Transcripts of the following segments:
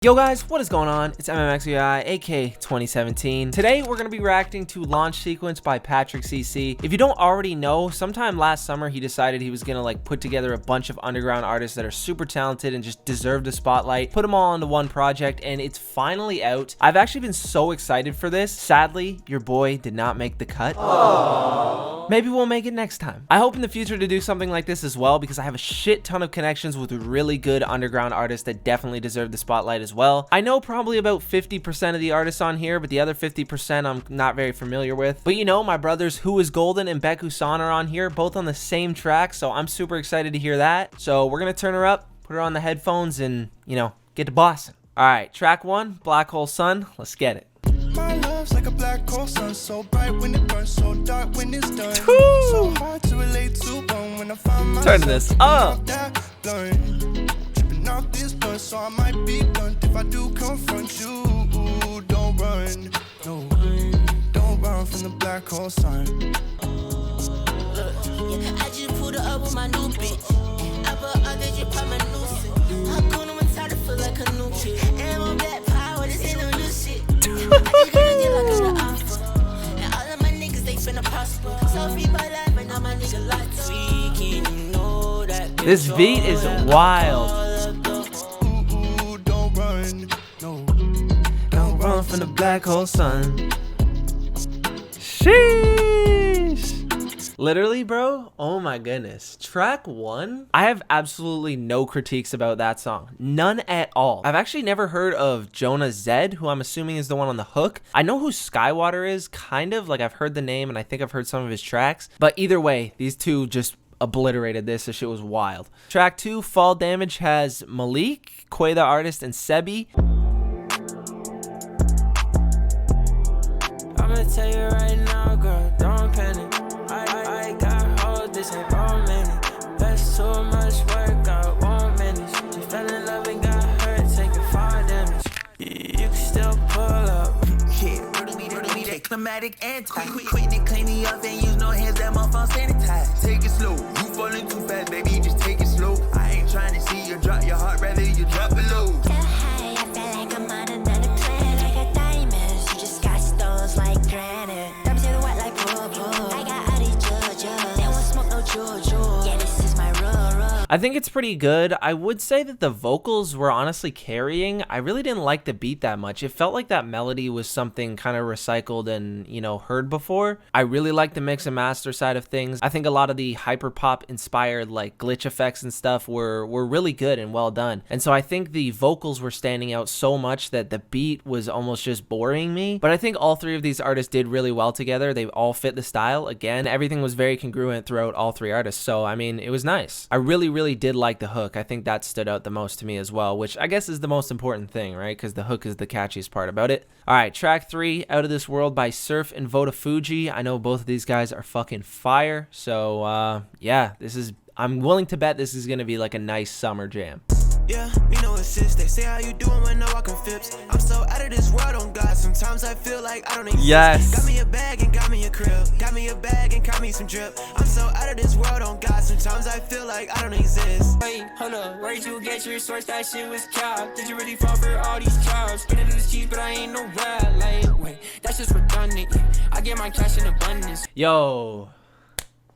Yo guys, what is going on? It's MMXVII, aka 2017. Today we're going to be reacting to Launch Sequence by patrickcc. If you don't already know, sometime last summer he decided he was going to put together a bunch of underground artists that are super talented and just deserve the spotlight, put them all into one project, and it's finally out. I've actually been so excited for this. Sadly, your boy did not make the cut. Aww. Maybe we'll make it next time. I hope in the future to do something like this as well, because I have a shit ton of connections with really good underground artists that definitely deserve the spotlight as well. I know probably about 50% of the artists on here, but the other 50% I'm not very familiar with. But you know, my brothers Who Is Golden and Beku San are on here, both on the same track, so I'm super excited to hear that. So we're gonna turn her up, put her on the headphones, and you know, get to bossing. All right, track one, Black Hole Sun. Let's get it. My love's like a black hole sun, so bright when it burns, so dark when it's done. So hard to relate to, but when I find myself turn this up. Tripping off this bus, so I might be blunt if I do confront you. Don't run, no, don't run from the black hole sun. I just pulled up with my new bitch. I put all that shit from my new shit. I'm cool, I'm tired, feel like a new kid. And my black power, this ain't no new shit. I just gotta get like an offer. And all of my niggas, they finna prosper. So free my life, and all my niggas like tweaking. You know that this beat is wild. Don't run, no, Don't run from the black hole sun. Sheesh. Literally, bro, oh my goodness. Track one, I have absolutely no critiques about that song. None at all. I've actually never heard of Jonah Zed, who I'm assuming is the one on the hook. I know who Skywater is, kind of. I've heard the name, and I think I've heard some of his tracks. But either way, these two just obliterated this. This shit was wild. Track two, Fall Damage, has Malik, Quay the Artist, and Sebi. I'm gonna tell you right now, girl, don't panic. I got hold, this ain't romantic. That's too much work, I won't manage. She fell in love and got hurt, taking fall damage. You can still pull up. Yeah, me, that climatic anti. Quick to clean me up and use no hands, that motherfucker sanitize. Take it slow, you falling too fast, baby, just take it slow. I ain't trying to see you drop your heart, rather you drop below. so high, I feel like I'm on another planet. I got diamonds, you just got stones like granite. Diamonds in the white like purple. I got all these JoJo. They won't smoke no JoJo. Yeah, this is my rule. I think it's pretty good. I would say that the vocals were honestly carrying. I really didn't like the beat that much. It felt like that melody was something kind of recycled and, you know, heard before. I really like the mix and master side of things. I think a lot of the hyperpop inspired glitch effects and stuff were really good and well done. And so I think the vocals were standing out so much that the beat was almost just boring me. But I think all three of these artists did really well together. They all fit the style. Again, everything was very congruent throughout all three artists. So, I mean, it was nice. I really did like the hook. I think that stood out the most to me as well, which I guess is the most important thing, right? Because the hook is the catchiest part about it. All right, track three, Out of This World by Surf and Vota Fuji. I know both of these guys are fucking fire. So, yeah, I'm willing to bet this is going to be like a nice summer jam. Yeah, me know assist. They say how you doing when no walking flips. I'm so out of this world on God. Sometimes I feel like I don't exist. Yes. Got me a bag and got me a crib. Got me a bag and got me some drip. I'm so out of this world on God. Sometimes I feel like I don't exist. Wait, hold up. Where'd you get your source? That shit was cap. Did you really fall for all these jobs? Spinning this cheese, but I ain't no rat. Wait, that's just redundant. I get my cash in abundance. Yo.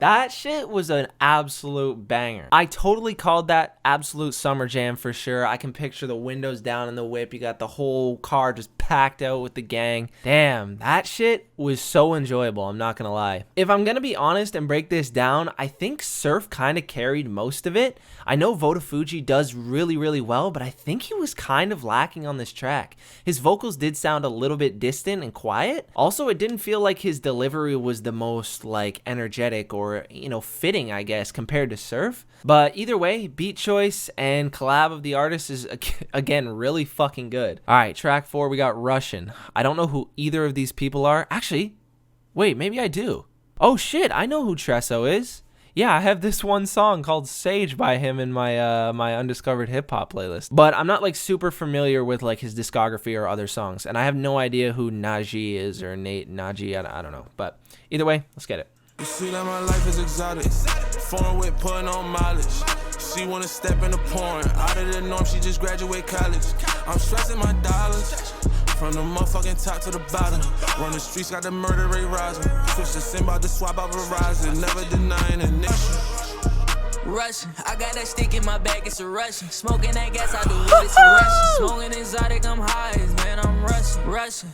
That shit was an absolute banger. I totally called that absolute summer jam for sure. I can picture the windows down in the whip. You got the whole car just packed out with the gang. Damn, that shit was so enjoyable. I'm not gonna lie. If I'm gonna be honest and break this down, I think Surf kind of carried most of it. I know Vota Fuji does really well, but I think he was kind of lacking on this track. His vocals did sound a little bit distant and quiet. Also, it didn't feel like his delivery was the most energetic or, you know, fitting, I guess, compared to Surf. But either way, beat choice and collab of the artist is, again, really fucking good. All right, track four, we got Russian. I don't know who either of these people are. Actually, wait, maybe I do. Oh shit, I know who Tresso is. Yeah, I have this one song called Sage by him in my my undiscovered hip hop playlist. But I'm not super familiar with his discography or other songs, and I have no idea who Naji is or Nate Naji. I don't know. But either way, let's get it. You see that my life is exotic. Foreign with putting on mileage. She wanna step in the porn. Out of the norm, she just graduate college. I'm stressing my dollars. From the motherfucking top to the bottom. Run the streets, got the murder rate rising. Switch the sim, about to swap out Verizon. Never denying a nigga. Russian, I got that stick in my bag, it's a Russian. Smoking that gas, I do it, it's a Russian. Smoking exotic, I'm high, man, I'm Russian.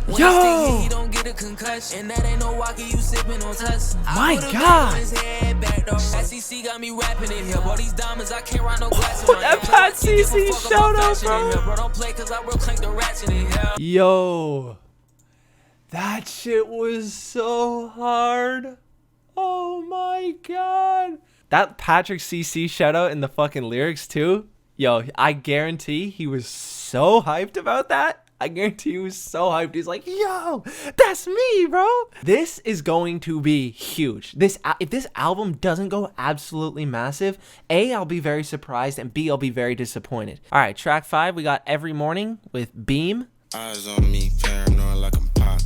When Yo! he don't get a concussion. And that ain't no walkie, you sipping on Tussin. My God! SCC got me rapping in here. All these diamonds, I can't ride no glass Oh, that Pat CC shout out, bro. Don't play cause I will clank the ratchet in here. Yo, that shit was so hard. Oh my God. That Patrick CC shout out in the fucking lyrics too. Yo, I guarantee he was so hyped about that. I guarantee he was so hyped. He's like, yo, that's me, bro. This is going to be huge. If this album doesn't go absolutely massive, A, I'll be very surprised, and B, I'll be very disappointed. All right, track 5, we got Every Morning with Beam. Eyes on me, paranoid like I'm Pac.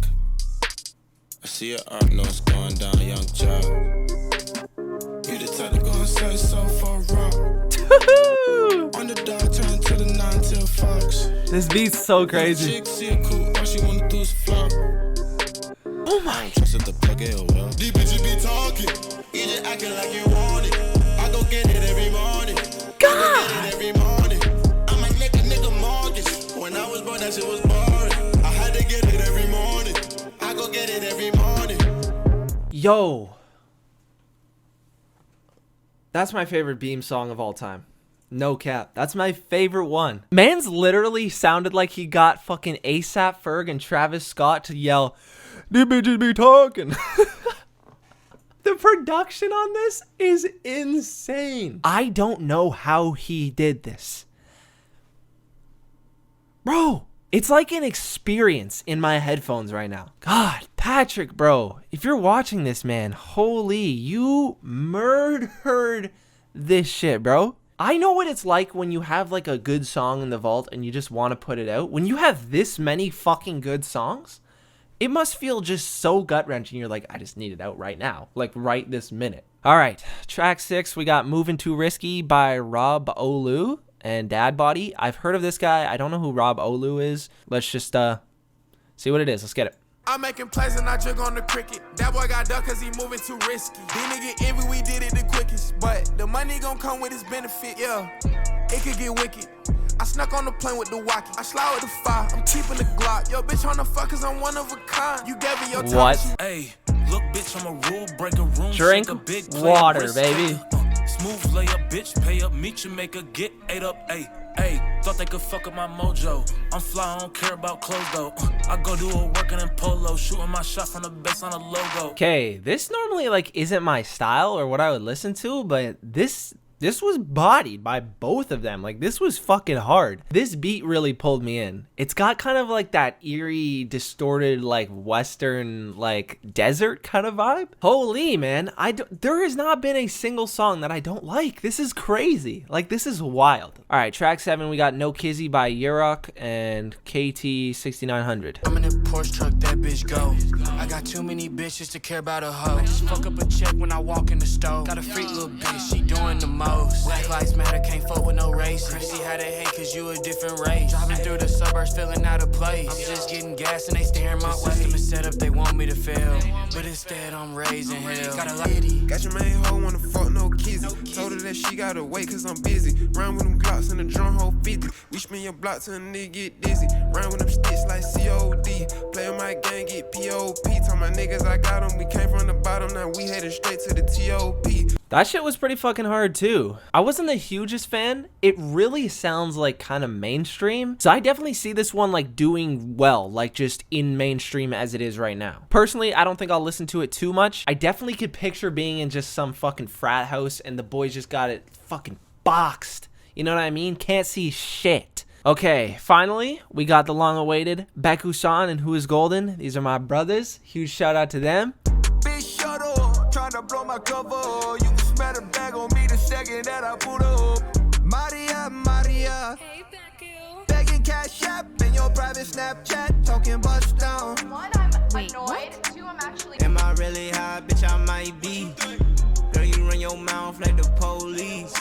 I see your art notes going down, young child. You the type to go and say so for rock. On the dog turn to the 9 till Fox. This beat's so crazy. Chick see a cool, all she wanna do is flop. Oh my. Trust it to plug it, well. These bitches be talking, you just acting like you want it. I go get it every morning. God! Get it every morning. I might make a nigga mortgage. When I was born, that shit was boring. I had to get it every morning. I go get it every morning. Yo. That's my favorite Beam song of all time. No cap. That's my favorite one. Man's literally sounded like he got fucking ASAP Ferg and Travis Scott to yell, "These bitches be talking." The production on this is insane. I don't know how he did this. Bro, it's like an experience in my headphones right now. God, Patrick, bro, if you're watching this, man, holy, you murdered this shit, bro. I know what it's like when you have like a good song in the vault and you just want to put it out. When you have this many fucking good songs, it must feel just so gut-wrenching. You're like, I just need it out right now, like right this minute. All right, track 6, we got Moving Too Risky by Rob Olu and Dad Body. I've heard of this guy. I don't know who Rob Olu is. Let's just see what it is. Let's get it. I'm making plays and I jug on the cricket. That boy got ducked cause he moving too risky. These niggas envy, we did it the quickest. But the money gon' come with its benefit, yeah. It could get wicked. I snuck on the plane with the walkie. I slide with the fire. I'm keeping the Glock. Yo, bitch, on the fuck cause I'm one of a kind. You gave me your time. What? Hey, look, bitch, I'm a rule breaker. Room Drink a big water, baby. Smooth lay up, bitch, pay up, meet you, make her get ate up, ayy. Hey, thought they could fuck up my mojo. I'm fly, I don't care about clothes though. I go do a working in polo, shooting my shot from the base on a logo. Okay, this normally like isn't my style or what I would listen to, but this was bodied by both of them. Like, this was fucking hard. This beat really pulled me in. It's got kind of like that eerie, distorted, like Western, like desert kind of vibe. Holy, man. There has not been a single song that I don't like. This is crazy. Like, this is wild. All right, track 7, we got No Kizzy by Yurok and KT6900. I'm in a Porsche truck, that bitch go. I got too many bitches to care about a hoe. Just fuck up a check when I walk in the stove. Got a freak little bitch, she doing the most. Black lives matter, can't fuck with no race. Crazy how they hate cause you a different race. Driving through the suburbs, feeling out of place. I'm just getting gas and they staring my way. System is set up, they want me to fail, but instead I'm raising hell. Got a lady. Got your main hoe, wanna fuck no Kizzy. Told her that she gotta wait cause I'm busy. Round with them Glocks and the drum hole 50. We spin your block till a nigga get dizzy. Round with them sticks like COD. Play with my gang, get POP. Tell my niggas I got them. We came from the bottom, now we headed straight to the TOP. That shit was pretty fucking hard too. I wasn't the hugest fan. It really sounds like kind of mainstream. So I definitely see this one like doing well, like just in mainstream as it is right now. Personally, I don't think I'll listen to it too much. I definitely could picture being in just some fucking frat house and the boys just got it fucking boxed. You know what I mean? Can't see shit. Okay, finally, we got the long-awaited Beku-san and Who Is Golden. These are my brothers. Huge shout out to them. Big shuttle, trying to blow my cover. You can smell the bag on me the second that I put up. Maria. Hey, Beku. Begging cash app in your private Snapchat, talking bust down. One, I'm annoyed. Two, I'm actually. Am I really high, bitch? I might be. Girl, you run your mouth like the police.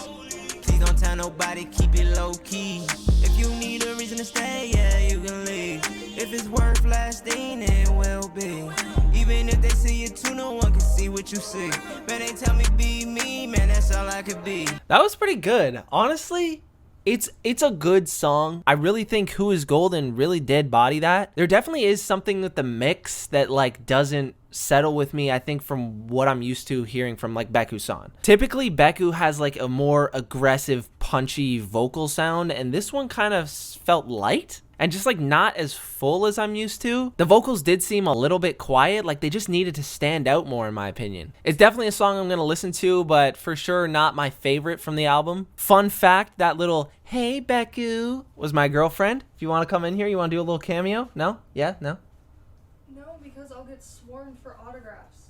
Please don't tell nobody, keep it low key. If you need a reason to stay, yeah, you can leave. If it's worth lasting, it will be. Even if they see you too, no one can see what you see. Man, they tell me be me, man, that's all I could be. That was pretty good. Honestly, it's a good song. I really think Who Is Golden really did body that. There definitely is something with the mix that like doesn't settle with me, I think, from what I'm used to hearing from like Beku-san. Typically Beku has like a more aggressive, punchy vocal sound, and this one kind of felt light and just like not as full as I'm used to. The vocals did seem a little bit quiet, like they just needed to stand out more in my opinion. It's definitely a song I'm gonna listen to, but for sure not my favorite from the album. Fun fact, that little "Hey Beku" was my girlfriend. If you want to come in here, you want to do a little cameo? No? Yeah? No? No, because I'll get swarmed for autographs.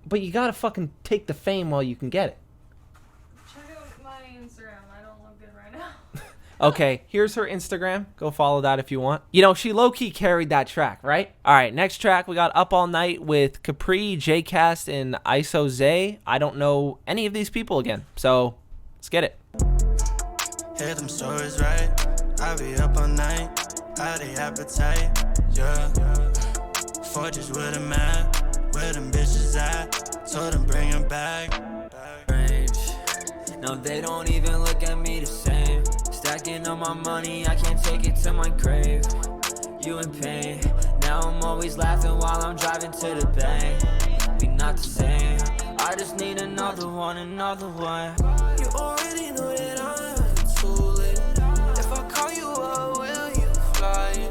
But you gotta fucking take the fame while you can get it. Check out my Instagram. I don't look good right now. Okay, here's her Instagram. Go follow that if you want. You know, she low-key carried that track, right? All right, next track, we got Up All Night with Capri, J-Cast, and ISO Zay. I don't know any of these people again, so let's get it. Hear them stories, right? I be up all night, out the appetite, yeah. Forges with a man, where them bitches at? Told them bring them back. Range. No, they don't even look at me the same. Stacking on my money, I can't take it to my grave. You in pain, now I'm always laughing while I'm driving to the bank. We not the same, I just need another one, another one. You already know that I'm too late. If I call you up, will you fly?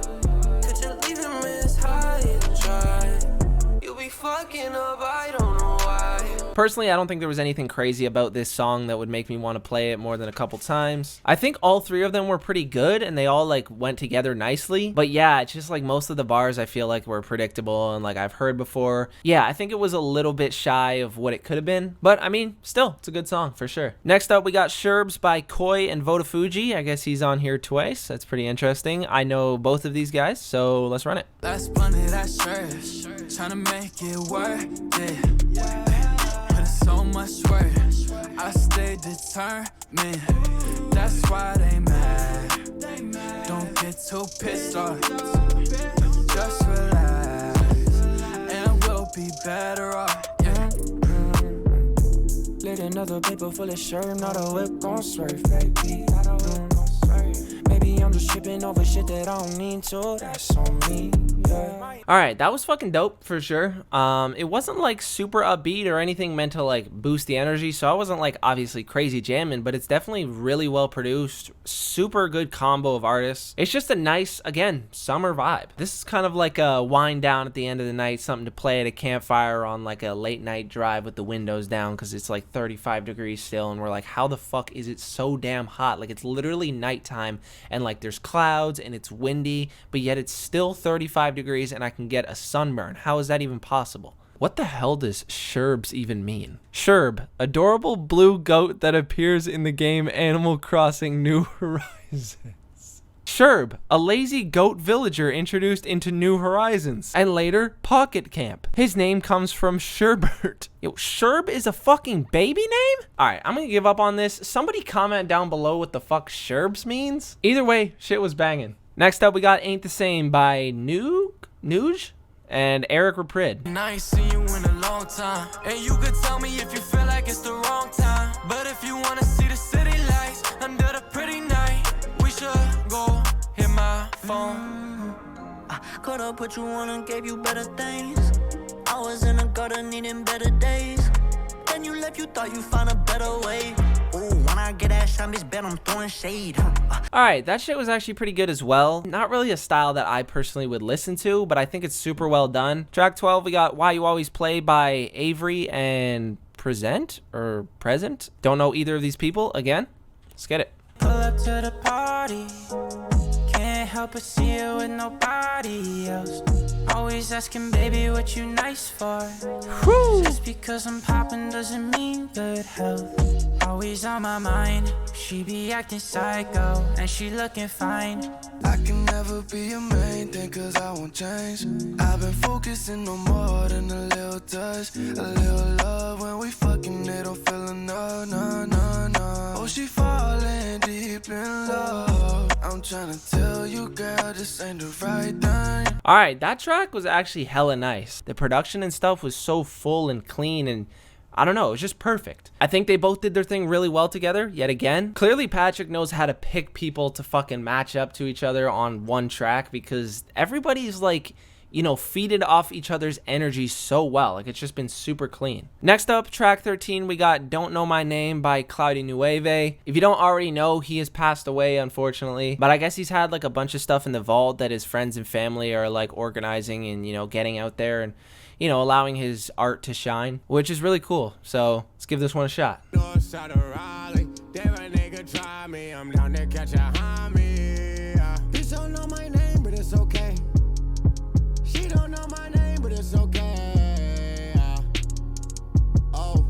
Could you leave him as high and dry? You be fucking up, I don't know why. Personally, I don't think there was anything crazy about this song that would make me want to play it more than a couple times. I think all three of them were pretty good and they all like went together nicely. But yeah, it's just like most of the bars I feel like were predictable and like I've heard before. Yeah, I think it was a little bit shy of what it could have been. But I mean, still, it's a good song for sure. Next up, we got Sherbs by Koi and Vodafuji. I guess he's on here twice. That's pretty interesting. I know both of these guys, so let's run it. Last blunted at Sherbs, trying to make it worth it. Put in so much work, I stay determined. That's why they mad. Don't get too pissed off. Just relax, and we'll be better off. Yeah. Lit another paper full of Sherb, not a whip gon' swerve, baby. Not a whip gon' swerve. Maybe I'm just tripping over shit that I don't need to. That's on me. Yeah. All right, that was fucking dope for sure. It wasn't like super upbeat or anything meant to like boost the energy, so I wasn't like obviously crazy jamming, but it's definitely really well produced, super good combo of artists. It's just a nice, again, summer vibe. This is kind of like a wind down at the end of the night, something to play at a campfire on like a late night drive with the windows down because it's like 35 degrees still, and we're like, how the fuck is it so damn hot? Like it's literally nighttime and like there's clouds and it's windy, but yet it's still 35 degrees and I can get a sunburn. How is that even possible? What the hell does Sherbs even mean? Sherb, adorable blue goat that appears in the game Animal Crossing New Horizons. Sherb, a lazy goat villager introduced into New Horizons, and later Pocket Camp. His name comes from Sherbert. Yo, Sherb is a fucking baby name? Alright, I'm gonna give up on this. Somebody comment down below what the fuck Sherbs means. Either way, shit was banging. Next up, we got Aint The Same by Nuge and Eric Raprid. And I ain't seen you in a long time, and you could tell me if you feel like it's the wrong time. But if you wanna see the city lights under the pretty night, we should go hit my phone. I could've put you on and gave you better things. I was in the gutter needing better days. Then you left, you thought you found a better way. Ooh, when I get that shot, bitch, bet I'm throwing shade. Alright, that shit was actually pretty good as well. Not really a style that I personally would listen to, but I think it's super well done. Track 12, we got Why You Always Play by Avery and Present. Don't know either of these people. Again, let's get it. Pull up to the party, can't help but see you with nobody else. Always asking, baby, what you nice for? Whew. Just because I'm popping doesn't mean good health. Always on my mind, she be acting psycho, and she looking fine. I can never never be your main thing, cause I won't change. I've been focusing no more than a little touch, a little love. When we fucking, they don't feel enough, no. Oh, she falling deep in love. I'm trying to tell you, girl, this ain't the right thing. All right, that track was actually hella nice. The production and stuff was so full and clean, and I don't know, it was just perfect. I think they both did their thing really well together, yet again. Clearly, Patrick knows how to pick people to fucking match up to each other on one track, because everybody's like, you know, feeded off each other's energy so well. Like, it's just been super clean. Next up, track 13, we got Don't Know My Name by Cloudy Nueve. If you don't already know, he has passed away, unfortunately. But I guess he's had like a bunch of stuff in the vault that his friends and family are like organizing and, you know, getting out there and, you know, allowing his art to shine, which is really cool. So let's give this one a shot. Bitch don't know my name, but it's okay. She don't know my name, but it's okay. Oh,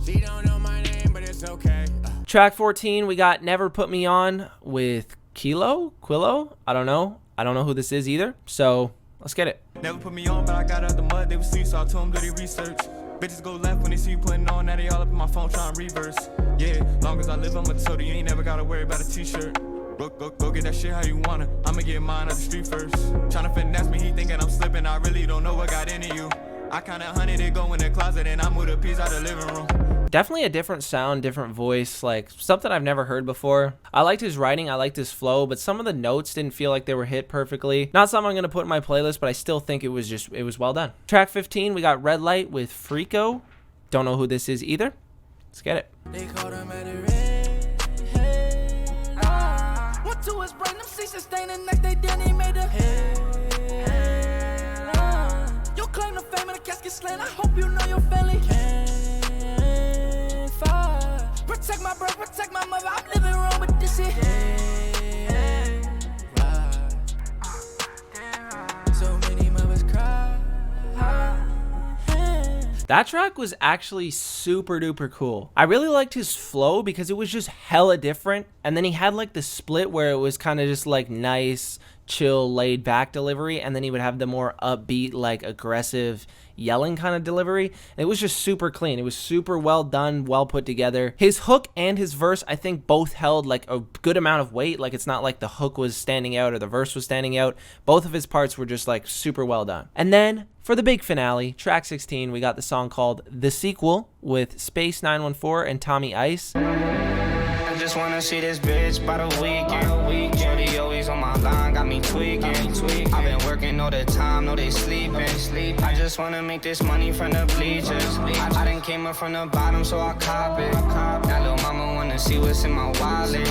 she don't know my name, but it's okay. Track 14, we got Never Put Me On with Quillo? I don't know who this is either. So let's get it. Never put me on, but I got out the mud, they was sleep, so I told them do their research. Bitches go left when they see you putting on, now they all up in my phone trying to reverse. Yeah, long as I live, I'ma tell you, you ain't never gotta worry about a t-shirt. Go get that shit how you wanna, I'ma get mine up the street first. Tryna finesse me, he thinking I'm slipping, I really don't know what got into you. I kinda hunted it, go in the closet, and I moved a piece out the living room. Definitely a different sound, different voice, like something I've never heard before. I liked his writing, I liked his flow, but some of the notes didn't feel like they were hit perfectly. Not something I'm gonna put in my playlist, but I still think it was well done. Track 15, we got Red Light with Freako. Don't know who this is either. Let's get it. They call them at the red. What to his brain, them seats sustain the next day, then he made a head. You claim the fame of the casket slant, I hope you know your family. Protect my bro, protect my mother, I'm living wrong with this shit. So many mothers cry. That track was actually super duper cool. I really liked his flow because it was just hella different. And then he had like the split where it was kind of just like nice, chill, laid back delivery. And then he would have the more upbeat, like aggressive, yelling kind of delivery. And it was just super clean. It was super well done, well put together. His hook and his verse, I think both held like a good amount of weight. Like it's not like the hook was standing out or the verse was standing out. Both of his parts were just like super well done. And then for the big finale, track 16, we got the song called The Sequel with Space 914 and Tommy Ice. I just wanna see this bitch by the weekend. Shorty always on my line, got me tweaking. I've been working all the time, no they sleeping. I just wanna make this money from the bleachers. I done came up from the bottom, so I cop it. Now little mama wanna see what's in my wallet.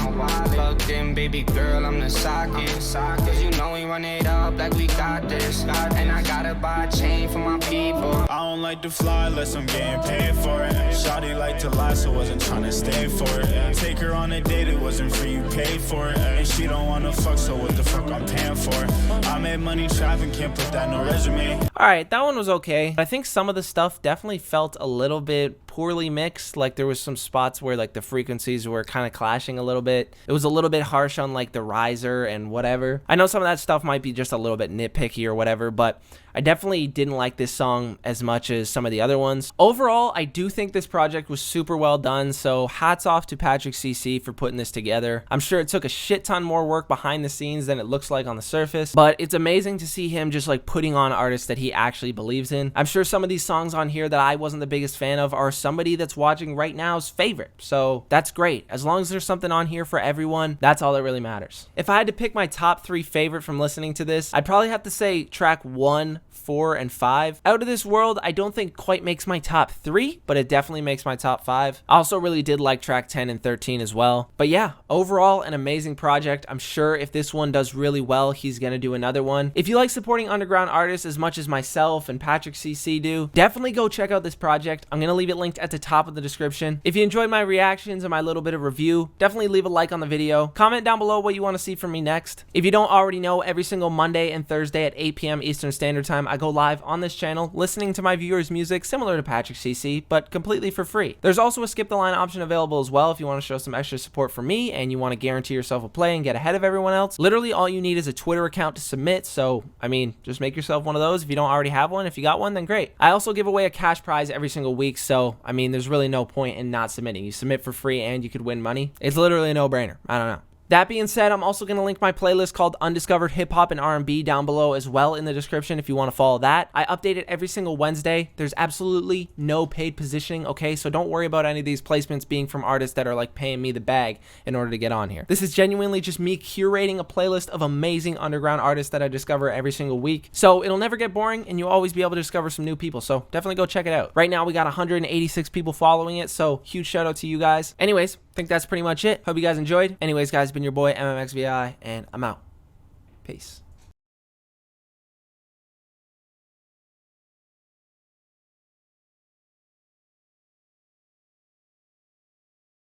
Plugged in, baby girl, I'm the socket. Cause you know we run it up like we got this. And I gotta buy a chain for my people. I don't like to fly unless I'm getting paid for it. Shawty like to lie, so wasn't trying to stay for it. Take her on a date, it wasn't free, you paid for it. And she don't wanna fuck, so what the fuck I'm paying for? I made money traveling, can't put that in no resume. Alright, that one was okay. I think some of the stuff definitely felt a little bit poorly mixed. Like there was some spots where like the frequencies were kind of clashing a little bit. It was a little bit harsh on like the riser and whatever. I know some of that stuff might be just a little bit nitpicky or whatever, but I definitely didn't like this song as much as some of the other ones. Overall, I do think this project was super well done, so hats off to patrickcc for putting this together. I'm sure it took a shit ton more work behind the scenes than it looks like on the surface, but it's amazing to see him just like putting on artists that he actually believes in. I'm sure some of these songs on here that I wasn't the biggest fan of are somebody that's watching right now's favorite, so that's great. As long as there's something on here for everyone, that's all that really matters. If I had to pick my top 3 favorite from listening to this, I'd probably have to say track 1, 4, and 5. Out of This World, I don't think quite makes my top 3, but it definitely makes my top 5. I also really did like track 10 and 13 as well. But yeah, overall, an amazing project. I'm sure if this one does really well, he's gonna do another one. If you like supporting underground artists as much as myself and patrickcc do, definitely go check out this project. I'm gonna leave it linked linked at the top of the description. If you enjoyed my reactions and my little bit of review, definitely leave a like on the video. Comment down below what you want to see from me next. If you don't already know, every single Monday and Thursday at 8 p.m. Eastern Standard Time, I go live on this channel listening to my viewers' music similar to patrickcc, but completely for free. There's also a skip the line option available as well if you want to show some extra support for me and you want to guarantee yourself a play and get ahead of everyone else. Literally all you need is a Twitter account to submit, so I mean, just make yourself one of those if you don't already have one. If you got one, then great. I also give away a cash prize every single week, so I mean, there's really no point in not submitting. You submit for free and you could win money. It's literally a no-brainer. I don't know. That being said, I'm also going to link my playlist called Undiscovered Hip Hop and R&B down below as well in the description if you want to follow that. I update it every single Wednesday. There's absolutely no paid positioning, okay? So don't worry about any of these placements being from artists that are like paying me the bag in order to get on here. This is genuinely just me curating a playlist of amazing underground artists that I discover every single week. So it'll never get boring and you'll always be able to discover some new people. So definitely go check it out. Right now we got 186 people following it, so huge shout out to you guys. Anyways, I think that's pretty much it. Hope you guys enjoyed. Anyways, guys, been your boy MMXVII, and I'm out. Peace.